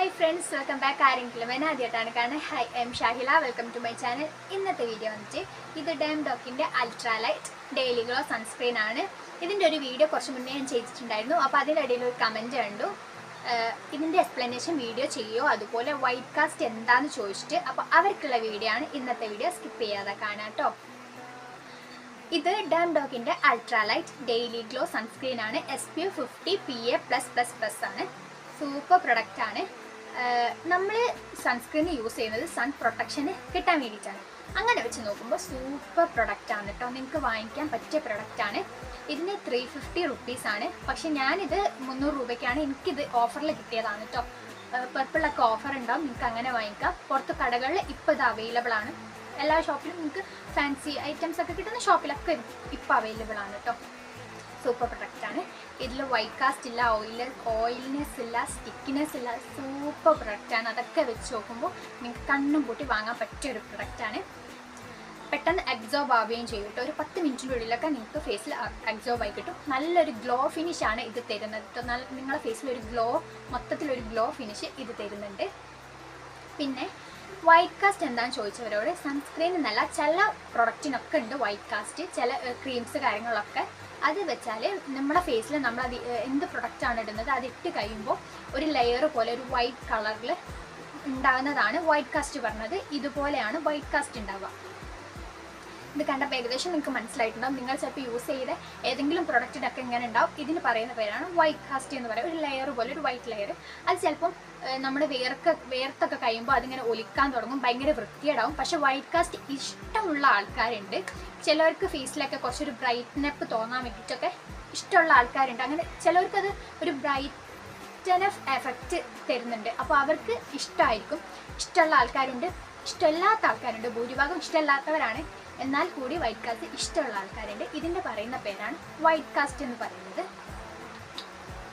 Hi friends, welcome back. ആരെങ്കിലും എന്നെ ആദ്യമായിട്ടാണ് കാണുന്നത്. Hi, I am Shahila. Welcome to my channel. ഇന്നത്തെ വീഡിയോ വന്നിട്ട് ഇത് ഡാംഡോക്കിൻ്റെ അൾട്രാലൈറ്റ് ഡെയിലി ഗ്ലോ സൺസ്ക്രീൻ ആണ്. ഇതിൻ്റെ ഒരു വീഡിയോ കുറച്ച് മുന്നേ ഞാൻ ചെയ്തിട്ടുണ്ടായിരുന്നു. അപ്പോൾ അതിനിടയിൽ ഒരു കമൻറ്റ് കണ്ടു, ഇതിൻ്റെ എക്സ്പ്ലനേഷൻ വീഡിയോ ചെയ്യുമോ, അതുപോലെ വൈറ്റ് കാസ്റ്റ് എന്താണെന്ന് ചോദിച്ചിട്ട്. അപ്പോൾ അവർക്കുള്ള വീഡിയോ ആണ് ഇന്നത്തെ വീഡിയോ. സ്കിപ്പ് ചെയ്യാതെ കാണാം കേട്ടോ. ഇത് ഡാംഡോക്കിൻ്റെ അൾട്രാലൈറ്റ് ഡെയിലി ഗ്ലോ സൺസ്ക്രീൻ ആണ്. SPF 50 PA+++ ആണ്. സൂപ്പർ പ്രൊഡക്റ്റ് ആണ്. നമ്മൾ സൺസ്ക്രീൻ യൂസ് ചെയ്യുന്നത് സൺ പ്രൊട്ടക്ഷന് കിട്ടാൻ വേണ്ടിയിട്ടാണ്. അങ്ങനെ വെച്ച് നോക്കുമ്പോൾ സൂപ്പർ പ്രൊഡക്റ്റ് ആണ് കേട്ടോ. നിങ്ങൾക്ക് വാങ്ങിക്കാൻ പറ്റിയ പ്രൊഡക്റ്റ് ആണ്. ഇതിന് 350 റുപ്പീസാണ്. പക്ഷെ ഞാനിത് 300 രൂപയ്ക്കാണ് എനിക്കിത് ഓഫറിൽ കിട്ടിയതാണ് കേട്ടോ. പർപ്പിളൊക്കെ ഓഫർ ഉണ്ടാവും, നിങ്ങൾക്ക് അങ്ങനെ വാങ്ങിക്കാം. പുറത്ത് കടകളിൽ ഇപ്പോൾ ഇത് അവൈലബിൾ ആണ്. എല്ലാ ഷോപ്പിലും നിങ്ങൾക്ക് ഫാൻസി ഐറ്റംസ് ഒക്കെ കിട്ടുന്ന ഷോപ്പിലൊക്കെ ഇപ്പോൾ അവൈലബിൾ ആണ് കേട്ടോ. സൂപ്പർ പ്രൊഡക്റ്റാണ്. ഇതിൽ വൈറ്റ് കാസ്റ്റ് ഇല്ല, ഓയിൽനെസ് ഇല്ല, സ്റ്റിക്കിനെസ് ഇല്ല. സൂപ്പർ പ്രൊഡക്റ്റാണ്. അതൊക്കെ വെച്ച് നോക്കുമ്പോൾ നിങ്ങൾക്ക് കണ്ണും പൂട്ടി വാങ്ങാൻ പറ്റിയൊരു പ്രൊഡക്റ്റാണ്. പെട്ടെന്ന് അബ്സോർബ് ആവുകയും ചെയ്യും കേട്ടോ. ഒരു 10 മിനിറ്റിൻ്റെ ഉള്ളിലൊക്കെ നിങ്ങൾക്ക് ഫേസിൽ അബ്സോർബ് ആയി കിട്ടും. നല്ലൊരു ഗ്ലോ ഫിനിഷാണ് ഇത് തരുന്നത് കേട്ടോ. നിങ്ങളുടെ ഫേസിലൊരു മൊത്തത്തിലൊരു ഗ്ലോ ഫിനിഷ് ഇത് തരുന്നുണ്ട്. പിന്നെ വൈറ്റ് കാസ്റ്റ് എന്താണെന്ന് ചോദിച്ചവരോട്, സൺസ്ക്രീൻ എന്നല്ല, ചില പ്രൊഡക്റ്റിനൊക്കെ ഉണ്ട് വൈറ്റ് കാസ്റ്റ്. ചില ക്രീംസ് കാര്യങ്ങളൊക്കെ അത് വെച്ചാൽ നമ്മുടെ ഫേസിൽ നമ്മളത് എന്ത് പ്രൊഡക്റ്റാണ് ഇടുന്നത് അതിട്ട് കഴിയുമ്പോൾ ഒരു ലെയർ പോലെ ഒരു വൈറ്റ് കളറിൽ ഉണ്ടാകുന്നതാണ് വൈറ്റ് കാസ്റ്റ് പറഞ്ഞത്. ഇതുപോലെയാണ് വൈറ്റ് കാസ്റ്റ് ഉണ്ടാവുക. ഇത് കണ്ടപ്പോൾ ഏകദേശം നിങ്ങൾക്ക് മനസ്സിലായിട്ടുണ്ടാവും. നിങ്ങൾ ചിലപ്പോൾ യൂസ് ചെയ്ത ഏതെങ്കിലും പ്രൊഡക്റ്റിനൊക്കെ ഇങ്ങനെ ഉണ്ടാവും. ഇതിന് പറയുന്ന പേരാണ് വൈറ്റ് കാസ്റ്റ് എന്ന് പറയുക. ഒരു ലെയർ പോലെ ഒരു വൈറ്റ് ലെയർ. അത് ചിലപ്പം നമ്മുടെ വേർത്തൊക്കെ കഴിയുമ്പോൾ അതിങ്ങനെ ഒലിക്കാൻ തുടങ്ങും, ഭയങ്കര വൃത്തിയേടാവും. പക്ഷെ വൈറ്റ് കാസ്റ്റ് ഇഷ്ടമുള്ള ആൾക്കാരുണ്ട്. ചിലവർക്ക് ഫേസിലൊക്കെ കുറച്ചൊരു ബ്രൈറ്റ്നെപ്പ് തോന്നാൻ വേണ്ടിയിട്ടൊക്കെ ഇഷ്ടമുള്ള ആൾക്കാരുണ്ട്. അങ്ങനെ ചിലവർക്കത് ഒരു ബ്രൈറ്റ്നസ് എഫക്റ്റ് തരുന്നുണ്ട്. അപ്പോൾ അവർക്ക് ഇഷ്ടമായിരിക്കും. ഇഷ്ടമുള്ള ആൾക്കാരുണ്ട്, ഇഷ്ടമില്ലാത്ത ആൾക്കാരുണ്ട്. ഭൂരിഭാഗം ഇഷ്ടമില്ലാത്തവരാണ്. എന്നാൽ കൂടി വൈറ്റ് കാസ്റ്റ് ഇഷ്ടമുള്ള ആൾക്കാരുണ്ട്. ഇതിൻ്റെ പറയുന്ന പേരാണ് വൈറ്റ് കാസ്റ്റ് എന്ന് പറയുന്നത്.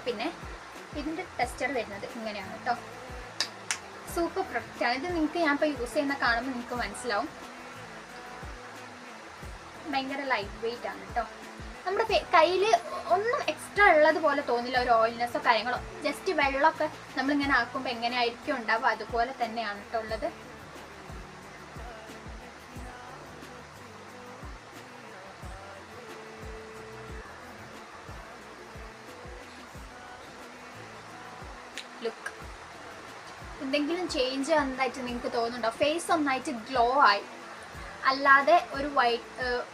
പിന്നെ ഇതിൻ്റെ ടെക്സ്ചർ വരുന്നത് ഇങ്ങനെയാണ് കേട്ടോ. സൂപ്പർ പ്രൊഡക്റ്റാണ് ഇത്. നിങ്ങൾക്ക് ഞാൻ ഇപ്പോൾ യൂസ് ചെയ്യുന്ന കാണുമ്പോൾ നിങ്ങൾക്ക് മനസ്സിലാവും. ഭയങ്കര ലൈറ്റ് വെയിറ്റ് ആണ് കേട്ടോ. നമ്മുടെ കയ്യിൽ ഒന്നും എക്സ്ട്രാ ഉള്ളതുപോലെ തോന്നില്ല. ഒരു ഓയിൽനെസ്സോ കാര്യങ്ങളോ, ജസ്റ്റ് വെള്ളമൊക്കെ നമ്മളിങ്ങനെ ആക്കുമ്പോൾ എങ്ങനെയായിരിക്കും ഉണ്ടാവുക അതുപോലെ തന്നെയാണ് കേട്ടോ ഉള്ളത്. ലുക്ക് എന്തെങ്കിലും ചേഞ്ച് വന്നതായിട്ട് നിങ്ങൾക്ക് തോന്നുന്നുണ്ടോ? ഫേസ് ഒന്നായിട്ട് ഗ്ലോ ആയി. അല്ലാതെ ഒരു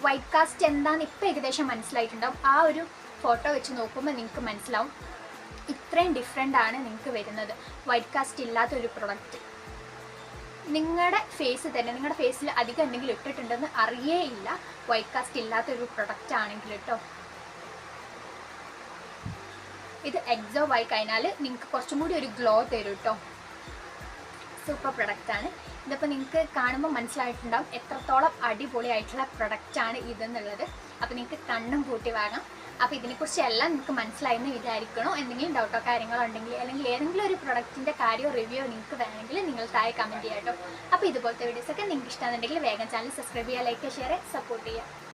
വൈറ്റ് കാസ്റ്റ് എന്താണെന്ന് ഇപ്പം ഏകദേശം മനസ്സിലായിട്ടുണ്ടാവും. ആ ഒരു ഫോട്ടോ വെച്ച് നോക്കുമ്പോൾ നിങ്ങൾക്ക് മനസ്സിലാവും ഇത്രയും ഡിഫറെൻ്റ് ആണ് നിങ്ങൾക്ക് വരുന്നത്. വൈറ്റ് കാസ്റ്റ് ഇല്ലാത്തൊരു പ്രൊഡക്റ്റ് നിങ്ങളുടെ ഫേസ് തന്നെ, നിങ്ങളുടെ ഫേസിൽ അധികം എന്തെങ്കിലും ഇട്ടിട്ടുണ്ടെന്ന് അറിയേയില്ല വൈറ്റ് കാസ്റ്റ് ഇല്ലാത്തൊരു പ്രൊഡക്റ്റ് ആണെങ്കിൽ കേട്ടോ. ഇത് അബ്സോർബ് ആയി കഴിഞ്ഞാൽ നിങ്ങൾക്ക് കുറച്ചും കൂടി ഒരു ഗ്ലോ തരും കേട്ടോ. സൂപ്പർ പ്രൊഡക്റ്റാണ്. ഇതിപ്പോൾ നിങ്ങൾക്ക് കാണുമ്പോൾ മനസ്സിലായിട്ടുണ്ടാവും എത്രത്തോളം അടിപൊളിയായിട്ടുള്ള പ്രൊഡക്റ്റാണ് ഇതെന്നുള്ളത്. അപ്പോൾ നിങ്ങൾക്ക് കണ്ണും പൂട്ടി വാങ്ങാം. അപ്പോൾ ഇതിനെക്കുറിച്ച് എല്ലാം നിങ്ങൾക്ക് മനസ്സിലായെന്ന് വിചാരിക്കണോ? എന്തെങ്കിലും ഡൗട്ടോ കാര്യങ്ങളോ ഉണ്ടെങ്കിൽ, അല്ലെങ്കിൽ ഏതെങ്കിലും ഒരു പ്രൊഡക്റ്റിൻ്റെ കാര്യമോ റിവ്യൂ നിങ്ങൾക്ക് വേണമെങ്കിൽ നിങ്ങൾ താഴെ കമൻറ്റ് ചെയ്യാം കേട്ടോ. അപ്പോൾ ഇതുപോലത്തെ വീഡിയോസൊക്കെ നിങ്ങൾക്ക് ഇഷ്ടമാണെന്നുണ്ടെങ്കിൽ വേഗം ചാനൽ സബ്സ്ക്രൈബ് ചെയ്യുക, ലൈക്ക് ചെയ്യുക, ഷെയർ ചെയ്യുക, സപ്പോർട്ട് ചെയ്യുക.